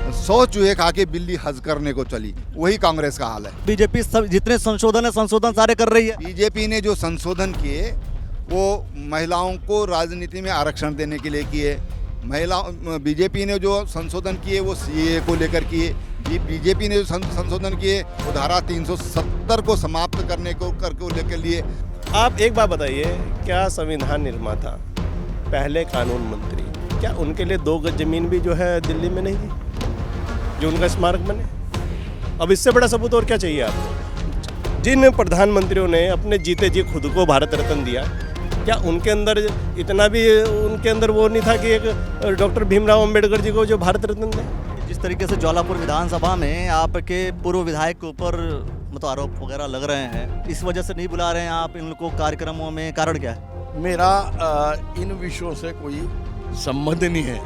100 चूहे खा के बिल्ली हज करने को चली, वही कांग्रेस का हाल है। बीजेपी जितने संशोधन है संशोधन सारे कर रही है। बीजेपी ने जो संशोधन किए वो महिलाओं को राजनीति में आरक्षण देने के लिए किए। बीजेपी ने जो संशोधन किए वो सीएए को लेकर किए। बीजेपी ने जो संशोधन किए वो धारा 370 को समाप्त करने को लेकर लिए। आप एक बात बताइए, क्या संविधान निर्माता पहले कानून मंत्री, क्या उनके लिए 2 गज जमीन भी जो है दिल्ली में नहीं थी जो उनका स्मारक बने? अब इससे बड़ा सबूत और क्या चाहिए आपको? जिन प्रधानमंत्रियों ने अपने जीते जी खुद को भारत रत्न दिया, क्या उनके अंदर इतना भी उनके अंदर वो नहीं था कि एक डॉक्टर भीमराव अंबेडकर जी को जो भारत रत्न दें? जिस तरीके से ज्वालापुर विधानसभा में आपके पूर्व विधायक के ऊपर मतलब आरोप वगैरह लग रहे हैं, इस वजह से नहीं बुला रहे हैं आप इन को कार्यक्रमों में, कारण क्या है? मेरा इन विषयों से कोई संबंध नहीं है।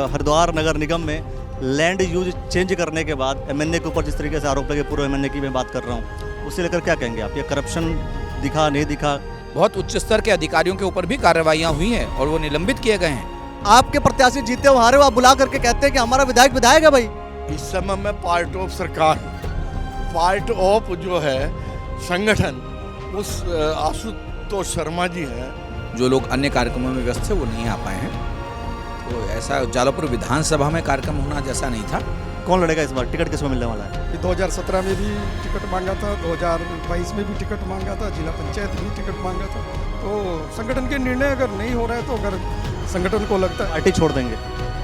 हरिद्वार नगर निगम में लैंड यूज चेंज करने के बाद एमएनए के ऊपर जिस तरीके से आरोप लगे, पूर्व एमएनए की मैं बात कर रहा हूँ, उसे लेकर क्या कहेंगे आप? ये करप्शन दिखा नहीं दिखा? बहुत उच्च स्तर के अधिकारियों के ऊपर भी कार्रवाइयाँ हुई हैं और वो निलंबित किए गए हैं। आपके प्रत्याशी जीते हो हारे हो, आप बुला करके कहते हैं कि हमारा विधायक विधायक है भाई। इस समय मैं पार्ट ऑफ सरकार, पार्ट ऑफ जो है संगठन, उस आशुतोष शर्मा जी हैं। जो लोग अन्य कार्यक्रमों में व्यस्त थे वो नहीं आ पाए हैं, तो ऐसा ज्वालापुर विधानसभा में कार्यक्रम होना जैसा नहीं था। कौन लड़ेगा इस बार? टिकट किसको मिलने वाला है? 2017 में भी टिकट मांगा था, 2022 में भी टिकट मांगा था, जिला पंचायत भी टिकट मांगा था। तो संगठन के निर्णय अगर नहीं हो रहा है, तो अगर संगठन को लगता है पार्टी छोड़ देंगे?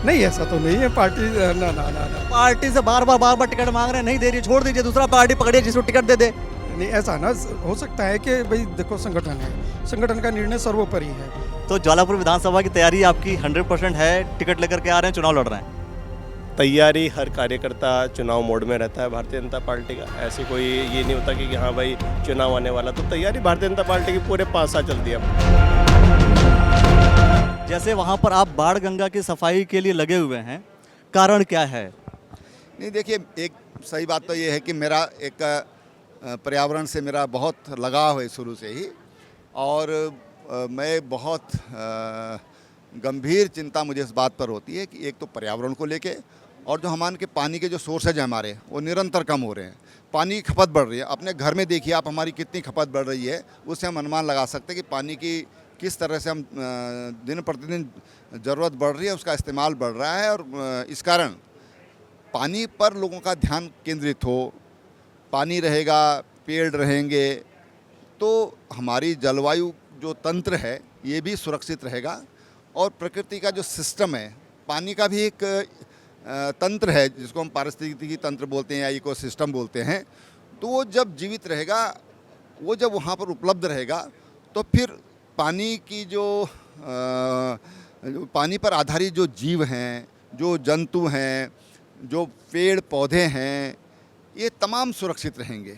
नहीं, ऐसा तो नहीं है। पार्टी ना ना ना ना पार्टी से बार बार टिकट मांग रहे हैं, नहीं दे रही, छोड़ दीजिए, दूसरा पार्टी पकड़िए जिसको टिकट दे दे। नहीं, ऐसा ना हो सकता है कि भाई देखो, संगठन है, संगठन का निर्णय सर्वोपरि है। तो ज्वालापुर विधानसभा की तैयारी आपकी 100% है, टिकट लेकर के आ रहे हैं, चुनाव लड़ रहे हैं? तैयारी हर कार्यकर्ता चुनाव मोड में रहता है भारतीय जनता पार्टी का। ऐसी कोई ये नहीं होता कि हाँ भाई चुनाव आने वाला, तो तैयारी भारतीय जनता पार्टी की पूरे 5 साल चलती है। जैसे वहाँ पर आप बाढ़ गंगा की सफाई के लिए लगे हुए हैं, कारण क्या है? नहीं, देखिए, एक सही बात तो ये है कि मेरा एक पर्यावरण से मेरा बहुत लगाव है शुरू से ही, और मैं बहुत गंभीर चिंता मुझे इस बात पर होती है कि एक तो पर्यावरण को लेके, और जो हमारे के पानी के जो सोर्सेज हैं हमारे, वो निरंतर कम हो रहे हैं। पानी की खपत बढ़ रही है। अपने घर में देखिए आप, हमारी कितनी खपत बढ़ रही है, उससे हम अनुमान लगा सकते हैं कि पानी की किस तरह से हम दिन प्रतिदिन ज़रूरत बढ़ रही है, उसका इस्तेमाल बढ़ रहा है। और इस कारण पानी पर लोगों का ध्यान केंद्रित हो, पानी रहेगा, पेड़ रहेंगे, तो हमारी जलवायु जो तंत्र है ये भी सुरक्षित रहेगा। और प्रकृति का जो सिस्टम है, पानी का भी एक तंत्र है जिसको हम पारिस्थितिकी तंत्र बोलते हैं या इकोसिस्टम बोलते हैं, तो वो जब जीवित रहेगा, वो जब वहाँ पर उपलब्ध रहेगा, तो फिर पानी की जो पानी पर आधारित जो जीव हैं, जो जंतु हैं, जो पेड़ पौधे हैं, ये तमाम सुरक्षित रहेंगे।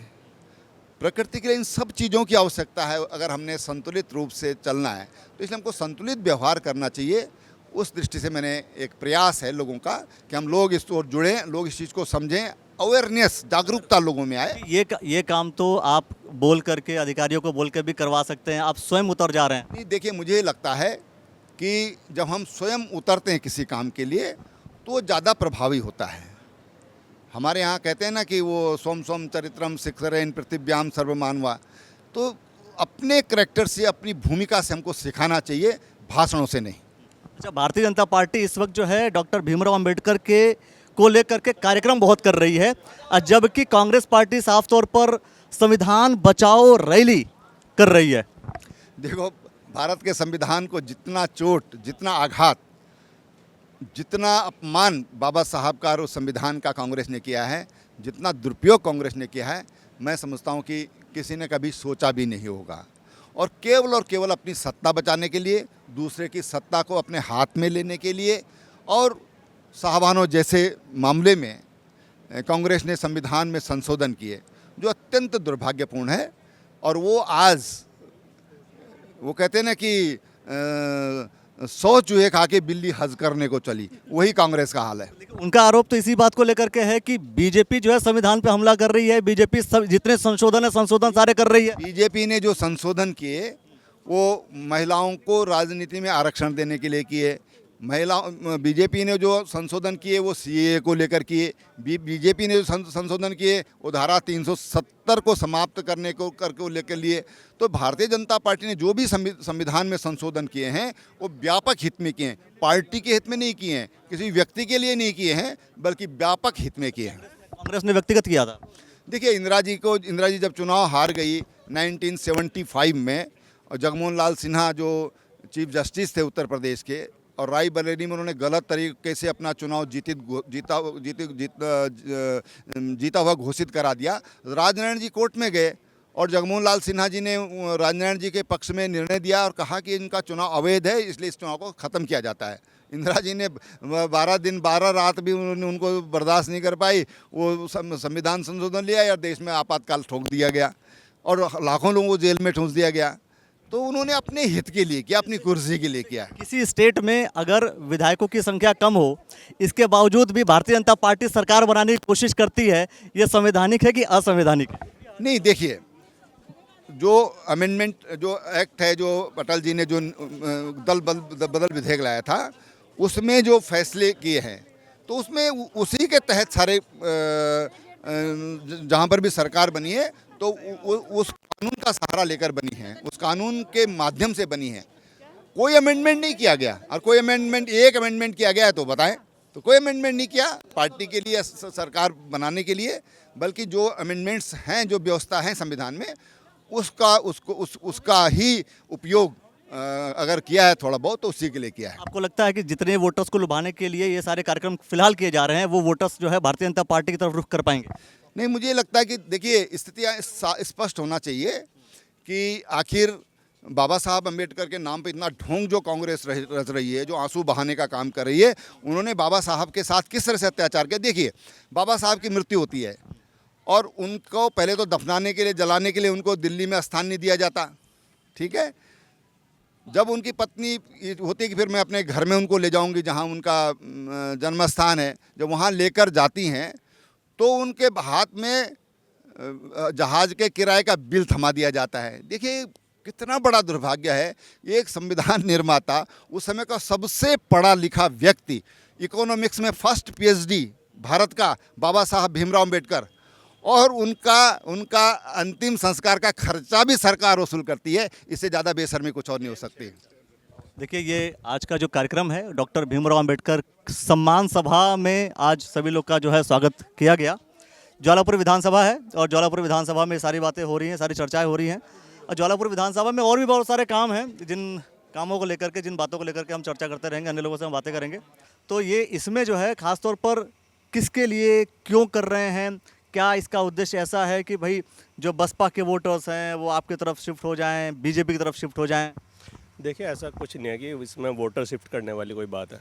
प्रकृति के लिए इन सब चीज़ों की आवश्यकता है अगर हमने संतुलित रूप से चलना है, तो इसलिए हमको संतुलित व्यवहार करना चाहिए। उस दृष्टि से मैंने एक प्रयास है लोगों का कि हम लोग इस ओर जुड़ें, लोग इस चीज़ को समझें, अवेयरनेस, जागरूकता लोगों में आए। ये काम तो आप बोल करके, अधिकारियों को बोल कर भी करवा सकते हैं, आप स्वयं उतर जा रहे हैं। नहीं, देखिए, मुझे लगता है कि जब हम स्वयं उतरते हैं किसी काम के लिए, तो वो ज़्यादा प्रभावी होता है। हमारे यहाँ कहते हैं ना कि वो सोम सोम चरित्रम शिखरेन पृथिव्याम सर्वमानवा, तो अपने करैक्टर से, अपनी भूमिका से हमको सिखाना चाहिए, भाषणों से नहीं। अच्छा, भारतीय जनता पार्टी इस वक्त जो है डॉक्टर भीमराव अंबेडकर को लेकर के कार्यक्रम बहुत कर रही है, जबकि कांग्रेस पार्टी साफ तौर पर संविधान बचाओ रैली कर रही है। देखो, भारत के संविधान को जितना चोट, जितना आघात, जितना अपमान बाबा साहब का और उस संविधान का कांग्रेस ने किया है, जितना दुरुपयोग कांग्रेस ने किया है, मैं समझता हूँ कि किसी ने कभी सोचा भी नहीं होगा। और केवल अपनी सत्ता बचाने के लिए, दूसरे की सत्ता को अपने हाथ में लेने के लिए, और साहबानों जैसे मामले में कांग्रेस ने संविधान में संशोधन किए जो अत्यंत दुर्भाग्यपूर्ण है। और वो आज वो कहते हैं ना कि 100 चूहे खा के बिल्ली हज करने को चली, वही कांग्रेस का हाल है। उनका आरोप तो इसी बात को लेकर के है कि बीजेपी जो है संविधान पे हमला कर रही है, बीजेपी जितने संशोधन है संशोधन सारे कर रही है। बीजेपी ने जो संशोधन किए वो महिलाओं को राजनीति में आरक्षण देने के लिए किए। महिला बीजेपी ने जो संशोधन किए वो सीएए को लेकर किए, बीजेपी ने जो संशोधन किए वो धारा 370 को समाप्त करने को लेकर लिए। तो भारतीय जनता पार्टी ने जो भी संविधान में संशोधन किए हैं वो व्यापक हित में किए हैं, पार्टी के हित में नहीं किए हैं, किसी व्यक्ति के लिए नहीं किए हैं, बल्कि व्यापक हित में किए हैं। कांग्रेस ने व्यक्तिगत किया था। देखिए इंदिरा जी जब चुनाव हार गई 1975 में, और जगमोहन लाल सिन्हा जो चीफ जस्टिस थे उत्तर प्रदेश के, और रायबरेली में उन्होंने गलत तरीके से अपना चुनाव जीता हुआ घोषित करा दिया। राजनारायण जी कोर्ट में गए और जगमोहन लाल सिन्हा जी ने राजनारायण जी के पक्ष में निर्णय दिया और कहा कि इनका चुनाव अवैध है, इसलिए इस चुनाव को ख़त्म किया जाता है। इंदिरा जी ने 12 दिन 12 रात भी उनको बर्दाश्त नहीं कर पाई, वो संविधान संशोधन लिया और देश में आपातकाल ठोक दिया गया और लाखों लोगों को जेल में ठूंस दिया गया। तो उन्होंने अपने हित के लिए किया, अपनी कुर्सी के लिए किया। किसी स्टेट में अगर विधायकों की संख्या कम हो, इसके बावजूद भी भारतीय जनता पार्टी सरकार बनाने की कोशिश करती है, ये संवैधानिक है कि असंवैधानिक है? नहीं, देखिए जो अमेंडमेंट जो एक्ट है, जो अटल जी ने जो दल बदल विधेयक लाया था, उसमें जो फैसले किए हैं तो उसमें उसी के तहत सारे जहाँ पर भी सरकार बनी है तो उस कानून का सहारा लेकर बनी है, उस कानून के माध्यम से बनी है। कोई अमेंडमेंट नहीं किया गया, और कोई एक अमेंडमेंट किया गया है तो बताएं। तो कोई अमेंडमेंट नहीं किया पार्टी के लिए, सरकार बनाने के लिए, बल्कि जो अमेंडमेंट्स हैं, जो व्यवस्था है संविधान में, उसका ही उपयोग अगर किया है थोड़ा बहुत तो उसी के लिए किया है। आपको लगता है कि जितने वोटर्स को लुभाने के लिए ये सारे कार्यक्रम फिलहाल किए जा रहे हैं, वो वोटर्स जो है भारतीय जनता पार्टी की तरफ रुख कर पाएंगे? नहीं, मुझे लगता है कि देखिए स्थितियाँ स्पष्ट होना चाहिए कि आखिर बाबा साहब अम्बेडकर के नाम पे इतना ढोंग जो कांग्रेस रच रही है, जो आंसू बहाने का काम कर रही है, उन्होंने बाबा साहब के साथ किस तरह से अत्याचार किया। देखिए बाबा साहब की मृत्यु होती है और उनको पहले तो दफनाने के लिए, जलाने के लिए उनको दिल्ली में स्थान नहीं दिया जाता, ठीक है। जब उनकी पत्नी होती है कि फिर मैं अपने घर में उनको ले जाऊंगी जहां उनका जन्म स्थान है, जब वहां लेकर जाती हैं तो उनके हाथ में जहाज़ के किराए का बिल थमा दिया जाता है। देखिए कितना बड़ा दुर्भाग्य है। एक संविधान निर्माता, उस समय का सबसे पढ़ा लिखा व्यक्ति, इकोनॉमिक्स में फर्स्ट PhD भारत का बाबा साहब भीमराव अम्बेडकर, और उनका अंतिम संस्कार का खर्चा भी सरकार वसूल करती है। इससे ज़्यादा बेशर्मी कुछ और नहीं हो सकती। देखिए ये आज का जो कार्यक्रम है, डॉक्टर भीमराव अंबेडकर सम्मान सभा में आज सभी लोग का जो है स्वागत किया गया। ज्वालापुर विधानसभा है और ज्वालापुर विधानसभा में सारी बातें हो रही हैं, सारी चर्चाएं हो रही हैं, और ज्वालापुर विधानसभा में और भी बहुत सारे काम हैं, जिन कामों को लेकर के, जिन बातों को लेकर के हम चर्चा करते रहेंगे, अन्य लोगों से हम बातें करेंगे। तो ये इसमें जो है ख़ासतौर पर किसके लिए, क्यों कर रहे हैं, क्या इसका उद्देश्य ऐसा है कि भाई जो बसपा के वोटर्स हैं वो आपकी तरफ शिफ्ट हो जाएं, बीजेपी की तरफ शिफ्ट हो जाएं? देखिए ऐसा कुछ नहीं है कि इसमें वोटर शिफ्ट करने वाली कोई बात है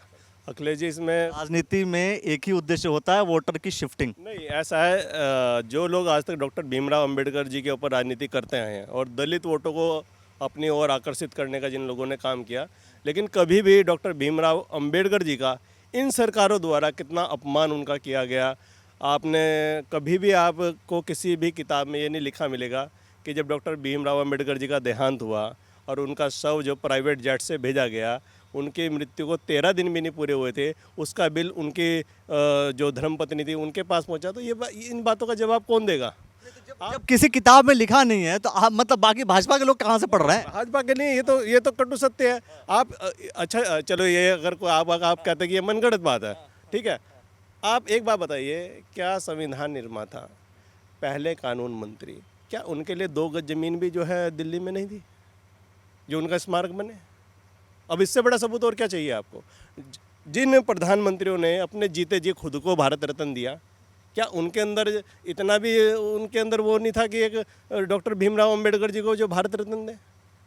अखिलेश जी। इसमें राजनीति में एक ही उद्देश्य होता है, वोटर की शिफ्टिंग। नहीं, ऐसा है, जो लोग आज तक डॉक्टर भीमराव अंबेडकर जी के ऊपर राजनीति करते आए हैं और दलित वोटों को अपनी ओर आकर्षित करने का जिन लोगों ने काम किया, लेकिन कभी भी डॉक्टर भीमराव अंबेडकर जी का इन सरकारों द्वारा कितना अपमान उनका किया गया, आपने कभी भी आपको किसी भी किताब में ये नहीं लिखा मिलेगा कि जब डॉक्टर भीमराव अंबेडकर जी का देहांत हुआ और उनका शव जो प्राइवेट जेट से भेजा गया, उनकी मृत्यु को 13 दिन भी नहीं पूरे हुए थे, उसका बिल उनकी जो धर्मपत्नी थी उनके पास पहुंचा। तो ये इन बातों का जवाब कौन देगा? जब किसी किताब में लिखा नहीं है तो आप मतलब बाकी भाजपा के लोग कहाँ से पढ़ रहे हैं? भाजपा के नहीं, ये तो कटु सत्य है। आप अच्छा चलो, ये अगर कोई आप कहते हैं कि ये मनगढ़ंत बात है, ठीक है। आप एक बात बताइए, क्या संविधान निर्माता, पहले कानून मंत्री, क्या उनके लिए 2 गज जमीन भी जो है दिल्ली में नहीं थी जो उनका स्मारक बने? अब इससे बड़ा सबूत और क्या चाहिए आपको? जिन प्रधानमंत्रियों ने अपने जीते जी खुद को भारत रत्न दिया, क्या उनके अंदर इतना भी उनके अंदर वो नहीं था कि एक डॉक्टर भीमराव अंबेडकर जी को जो भारत रत्न दे?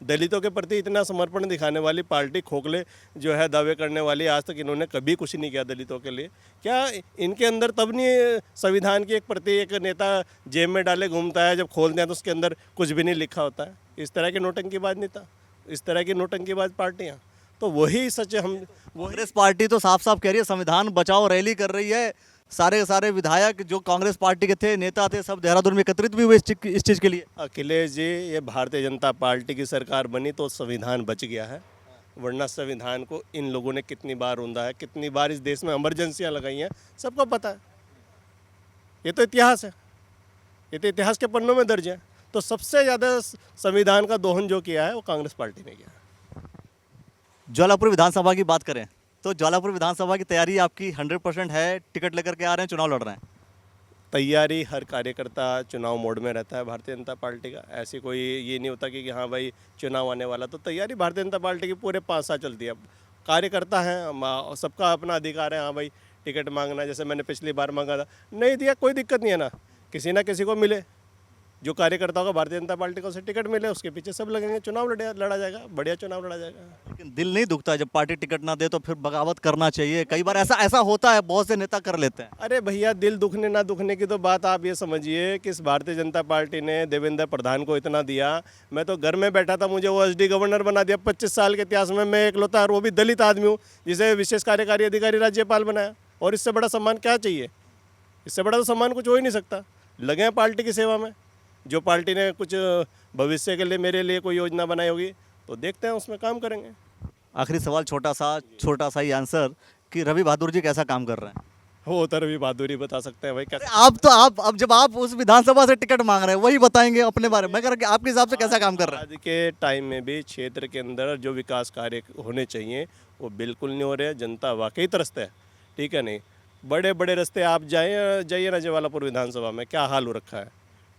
दलितों के प्रति इतना समर्पण दिखाने वाली पार्टी, खोखले जो है दावे करने वाली, आज तक इन्होंने कभी कुछ नहीं किया दलितों के लिए। क्या इनके अंदर तब नहीं संविधान की एक प्रति एक नेता जेब में डाले घूमता है, जब खोलते हैं तो उसके अंदर कुछ भी नहीं लिखा होता है? इस तरह की नोटंकीबाज नेता, इस तरह की नोटंकीबाज पार्टियाँ, तो वही सच हम कांग्रेस पार्टी तो साफ साफ कह रही है संविधान बचाओ रैली कर रही है। सारे विधायक जो कांग्रेस पार्टी के थे, नेता थे, सब देहरादून में एकत्रित भी हुए इस चीज़ के लिए। अखिलेश जी, ये भारतीय जनता पार्टी की सरकार बनी तो संविधान बच गया है। वरना संविधान को इन लोगों ने कितनी बार रौंदा है, कितनी बार इस देश में इमरजेंसियां लगाई हैं, सबको पता है। ये तो इतिहास है, ये तो इतिहास के पन्नों में दर्ज है। तो सबसे ज़्यादा संविधान का दोहन जो किया है वो कांग्रेस पार्टी ने किया है। ज्वालापुर विधानसभा की बात करें तो ज्वालापुर विधानसभा की तैयारी आपकी 100% है, टिकट लेकर के आ रहे हैं, चुनाव लड़ रहे हैं। तैयारी हर कार्यकर्ता चुनाव मोड में रहता है भारतीय जनता पार्टी का। ऐसी कोई ये नहीं होता कि हाँ भाई चुनाव आने वाला, तो तैयारी भारतीय जनता पार्टी की पूरे 5 साल चलती है। कार्यकर्ता हैं, सबका अपना अधिकार है, हाँ भाई टिकट मांगना, जैसे मैंने पिछली बार मांगा था, नहीं दिया, कोई दिक्कत नहीं है ना, किसी ना किसी को मिले, जो कार्यकर्ताओं को भारतीय जनता पार्टी को उसे टिकट मिले, उसके पीछे सब लगेंगे, चुनाव लड़ा जाएगा, बढ़िया चुनाव लड़ा जाएगा। लेकिन दिल नहीं दुखता जब पार्टी टिकट ना दे तो फिर बगावत करना चाहिए? कई बार ऐसा होता है, बहुत से नेता कर लेते हैं। अरे भैया, दिल दुखने ना दुखने की तो बात आप ये समझिए कि इस भारतीय जनता पार्टी ने देवेंद्र प्रधान को इतना दिया। मैं तो घर में बैठा था, मुझे वो एसडी गवर्नर बना दिया। 25 साल के इतिहास में मैं एकलौता, और वो भी दलित आदमी हूँ जिसे विशेष कार्यकारी अधिकारी राज्यपाल बनाया। और इससे बड़ा सम्मान क्या चाहिए? इससे बड़ा तो सम्मान कुछ हो ही नहीं सकता। लगे हैं पार्टी की सेवा में। जो पार्टी ने कुछ भविष्य के लिए मेरे लिए कोई योजना बनाई होगी तो देखते हैं, उसमें काम करेंगे। आखिरी सवाल छोटा सा ही आंसर कि रवि बहादुर जी कैसा काम कर रहे हैं? वो तो रवि बहादुर ही बता सकते हैं भाई कैसे। अब जब आप उस विधानसभा से टिकट मांग रहे हैं वही बताएंगे अपने बारे में। मैं कह रहा कि आपके हिसाब से कैसा काम कर रहा है? आज के टाइम में भी क्षेत्र के अंदर जो विकास कार्य होने चाहिए वो बिल्कुल नहीं हो रहे हैं। जनता वाकई तरसते है, ठीक है नहीं। बड़े बड़े रास्ते आप जाइए ना ज्वालापुर विधानसभा में, क्या हाल हो रखा है,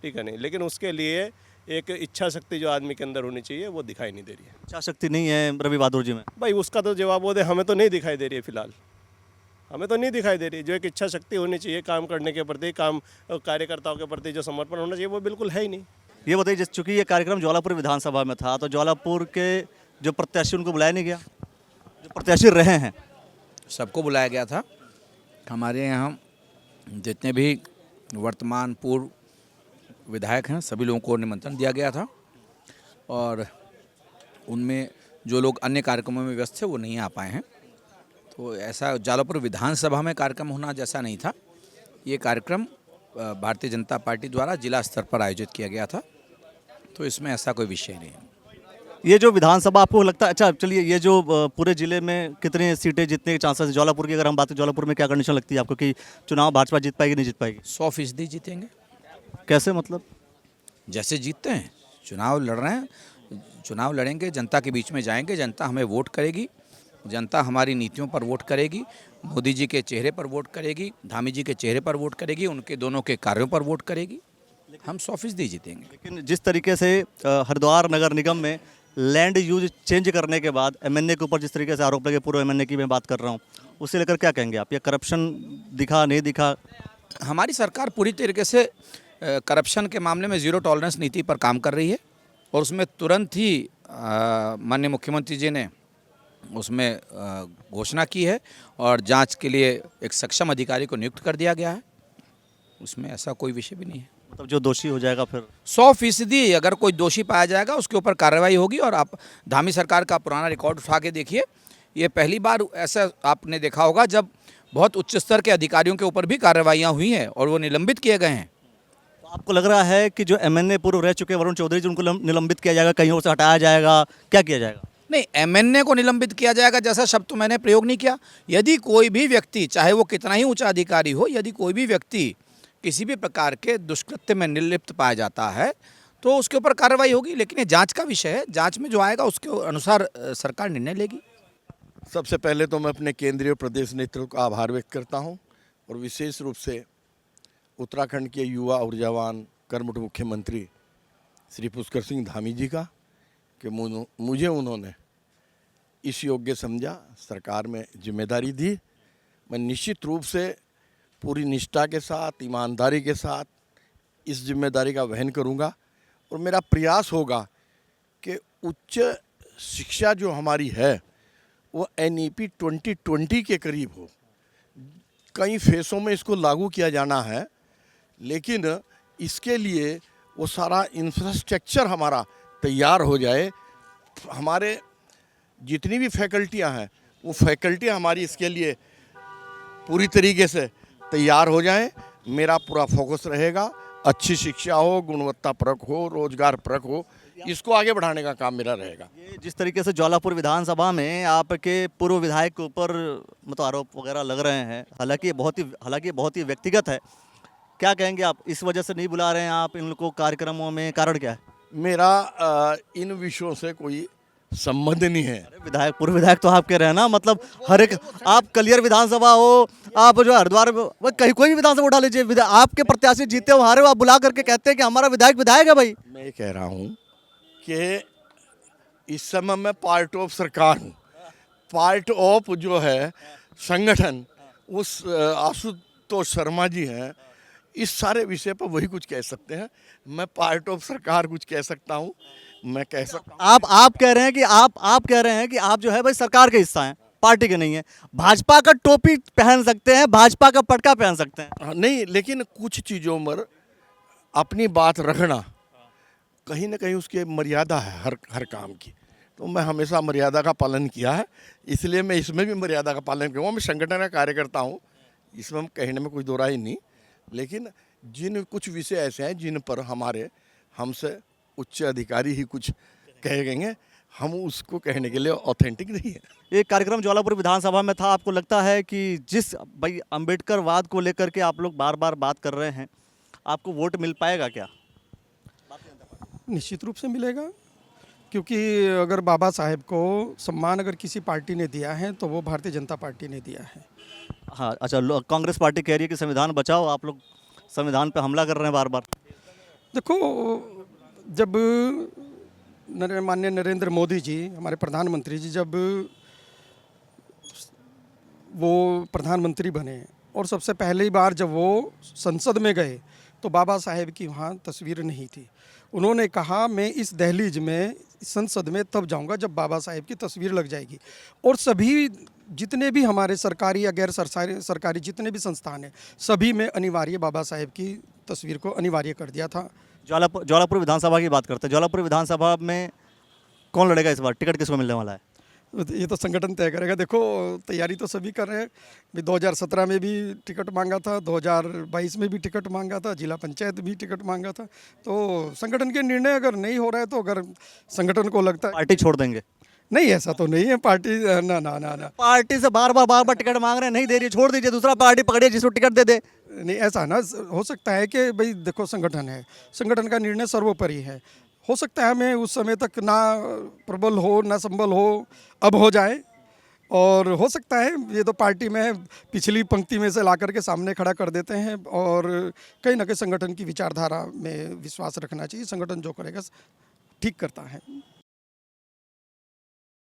ठीक है नहीं। लेकिन उसके लिए एक इच्छा शक्ति जो आदमी के अंदर होनी चाहिए वो दिखाई नहीं दे रही है। इच्छा शक्ति नहीं है रवि बहादुर जी में? भाई उसका तो जवाब वो दे, हमें तो नहीं दिखाई दे रही है फिलहाल, हमें तो नहीं दिखाई दे रही। जो एक इच्छा शक्ति होनी चाहिए काम करने के प्रति, काम कार्यकर्ताओं के प्रति जो समर्पण होना चाहिए वो बिल्कुल है ही नहीं। ये बताइए, जिस चूँकि ये कार्यक्रम ज्वालापुर विधानसभा में था तो ज्वालापुर के जो प्रत्याशी उनको बुलाया नहीं गया? जो प्रत्याशी रहे हैं सबको बुलाया गया था। हमारे यहाँ जितने भी वर्तमान पूर्व विधायक हैं सभी लोगों को निमंत्रण दिया गया था, और उनमें जो लोग अन्य कार्यक्रमों में व्यस्त थे वो नहीं आ पाए हैं। तो ऐसा ज्वालापुर विधानसभा में कार्यक्रम होना जैसा नहीं था। ये कार्यक्रम भारतीय जनता पार्टी द्वारा जिला स्तर पर आयोजित किया गया था, तो इसमें ऐसा कोई विषय नहीं है। ये जो विधानसभा आपको लगता है, अच्छा चलिए, ये जो पूरे जिले में कितनी सीटें जीतने के चांसेस? ज्वालापुर की अगर हम बात करें, ज्वालापुर में क्या कंडीशन लगती है आपको कि चुनाव भाजपा जीत पाएगी नहीं जीत पाएगी? 100% जीतेंगे। कैसे मतलब? जैसे जीतते हैं, चुनाव लड़ रहे हैं, चुनाव लड़ेंगे, जनता के बीच में जाएंगे, जनता हमें वोट करेगी, जनता हमारी नीतियों पर वोट करेगी, मोदी जी के चेहरे पर वोट करेगी, धामी जी के चेहरे पर वोट करेगी, उनके दोनों के कार्यों पर वोट करेगी। हम 100% जीतेंगे। लेकिन जिस तरीके से हरिद्वार नगर निगम में लैंड यूज चेंज करने के बाद एमएनए के ऊपर जिस तरीके से आरोप लगे, पूर्व एमएनए की मैं बात कर रहा हूँ, उससे लेकर क्या कहेंगे आप? ये करप्शन दिखा नहीं दिखा? हमारी सरकार पूरी तरीके से करप्शन के मामले में ज़ीरो टॉलरेंस नीति पर काम कर रही है, और उसमें तुरंत ही माननीय मुख्यमंत्री जी ने उसमें घोषणा की है, और जांच के लिए एक सक्षम अधिकारी को नियुक्त कर दिया गया है। उसमें ऐसा कोई विषय भी नहीं है। मतलब जो दोषी हो जाएगा फिर 100% अगर कोई दोषी पाया जाएगा उसके ऊपर कार्रवाई होगी। और आप धामी सरकार का पुराना रिकॉर्ड उठा के देखिए, ये पहली बार ऐसा आपने देखा होगा जब बहुत उच्च स्तर के अधिकारियों के ऊपर भी कार्रवाइयाँ हुई हैं और वो निलंबित किए गए हैं। तो आपको लग रहा है कि जो एमएनए पूर्व रह चुके वरुण चौधरी जी, उनको निलंबित किया जाएगा, कहीं और से हटाया जाएगा, क्या किया जाएगा? नहीं, एमएनए को निलंबित किया जाएगा जैसा शब्द तो मैंने प्रयोग नहीं किया। यदि कोई भी व्यक्ति, चाहे वो कितना ही ऊंचा अधिकारी हो, यदि कोई भी व्यक्ति किसी भी प्रकार के दुष्कृत्य में निर्लिप्त पाया जाता है तो उसके ऊपर कार्रवाई होगी। लेकिन ये जांच का विषय है, जांच में जो आएगा उसके अनुसार सरकार निर्णय लेगी। सबसे पहले तो मैं अपने केंद्रीय प्रदेश नेतृत्व का आभार व्यक्त करता हूं, और विशेष रूप से उत्तराखंड के युवा ऊर्जावान कर्मठ मुख्यमंत्री श्री पुष्कर सिंह धामी जी का, कि मुझे उन्होंने इस योग्य समझा, सरकार में जिम्मेदारी दी। मैं निश्चित रूप से पूरी निष्ठा के साथ, ईमानदारी के साथ इस जिम्मेदारी का वहन करूंगा, और मेरा प्रयास होगा कि उच्च शिक्षा जो हमारी है वो NEP 2020 के करीब हो। कई फेसों में इसको लागू किया जाना है, लेकिन इसके लिए वो सारा इंफ्रास्ट्रक्चर हमारा तैयार हो जाए। हमारे जितनी भी फैकल्टियां हैं वो फैकल्टियां हमारी इसके लिए पूरी तरीके से तैयार हो जाएं। मेरा पूरा फोकस रहेगा, अच्छी शिक्षा हो, गुणवत्ता परक हो, रोजगार परक हो, इसको आगे बढ़ाने का काम मेरा रहेगा। ये जिस तरीके से ज्वालापुर विधानसभा में आपके पूर्व विधायक के ऊपर मतलब आरोप वगैरह लग रहे हैं, हालांकि ये बहुत ही व्यक्तिगत है, क्या कहेंगे आप? इस वजह से नहीं बुला रहे हैं आप इन लोग को कार्यक्रमों में, कारण क्या है? मेरा इन विषयों से कोई संबंध नहीं है। विधायक, पूर्व विधायक तो आप कह रहे हैं ना, मतलब हर एक, आप कलियर विधानसभा हो, आप जो हरिद्वार कहीं कोई भी विधानसभा उठा लीजिए, आपके प्रत्याशी जीते हो हारे हो, आप बुला करके कहते हैं कि हमारा विधायक विधायक है भाई। मैं ये कह रहा हूँ कि इस समय मैं पार्ट ऑफ सरकार हूँ, पार्ट ऑफ जो है संगठन, उस आशुतोष शर्मा जी हैं, इस सारे विषय पर वही कुछ कह सकते हैं। मैं पार्ट ऑफ सरकार कुछ कह सकता हूँ, मैं कह सकता हूँ। आप कह रहे हैं कि आप कह रहे हैं कि आप जो है भाई सरकार के हिस्सा हैं, पार्टी के नहीं है। भाजपा का टोपी पहन सकते हैं, भाजपा का पटका पहन सकते हैं। नहीं, लेकिन कुछ चीज़ों पर अपनी बात रखना कहीं ना कहीं उसकी मर्यादा है हर काम की। तो मैं हमेशा मर्यादा का पालन किया है, इसलिए मैं इसमें भी मर्यादा का पालन करूँगा। मैं संगठन का कार्यकर्ता हूँ, इसमें हम कहने में कोई दो राय नहीं। लेकिन जिन कुछ विषय ऐसे हैं जिन पर हमसे उच्च अधिकारी ही कुछ कहेंगे, हम उसको कहने के लिए ऑथेंटिक नहीं है। ये कार्यक्रम ज्वालापुर विधानसभा में था। आपको लगता है कि जिस भाई अंबेडकर वाद को लेकर के आप लोग बार बार बात कर रहे हैं, आपको वोट मिल पाएगा क्या? निश्चित रूप से मिलेगा, क्योंकि अगर बाबा साहेब को सम्मान अगर किसी पार्टी ने दिया है तो वो भारतीय जनता पार्टी ने दिया है। हाँ, अच्छा, कांग्रेस पार्टी कह रही है कि संविधान बचाओ, आप लोग संविधान पे हमला कर रहे हैं बार बार। देखो, जब माननीय नरेंद्र मोदी जी, हमारे प्रधानमंत्री जी, जब वो प्रधानमंत्री बने और सबसे पहली बार जब वो संसद में गए तो बाबा साहेब की वहाँ तस्वीर नहीं थी। उन्होंने कहा मैं इस दहलीज में, संसद में तब जाऊंगा जब बाबा साहेब की तस्वीर लग जाएगी। और सभी जितने भी हमारे सरकारी या गैर सरकारी जितने भी संस्थान हैं, सभी में अनिवार्य बाबा साहेब की तस्वीर को अनिवार्य कर दिया था। ज्वालापुर विधानसभा की बात करते हैं। ज्वालापुर विधानसभा में कौन लड़ेगा इस बार? टिकट किसको मिलने वाला है? ये तो संगठन तय करेगा। देखो, तैयारी तो सभी कर रहे हैं। 2017 में भी टिकट मांगा था, 2022 में भी टिकट मांगा था, जिला पंचायत भी टिकट मांगा था। तो संगठन के निर्णय अगर नहीं हो रहा है तो अगर संगठन को लगता है पार्टी छोड़ देंगे? नहीं, ऐसा तो नहीं है। पार्टी ना ना ना ना पार्टी से बार बार टिकट मांग रहे हैं, नहीं दे रही, छोड़ दीजिए, दूसरा पार्टी पकड़िए जिसको टिकट दे दे। नहीं, ऐसा ना हो सकता है कि भाई देखो, संगठन है, संगठन का निर्णय सर्वोपरि है। हो सकता है हमें उस समय तक ना प्रबल हो ना संबल हो, अब हो जाए। और हो सकता है ये तो पार्टी में पिछली पंक्ति में से ला करके सामने खड़ा कर देते हैं। और कहीं ना कहीं संगठन की विचारधारा में विश्वास रखना चाहिए। संगठन जो करेगा ठीक करता है।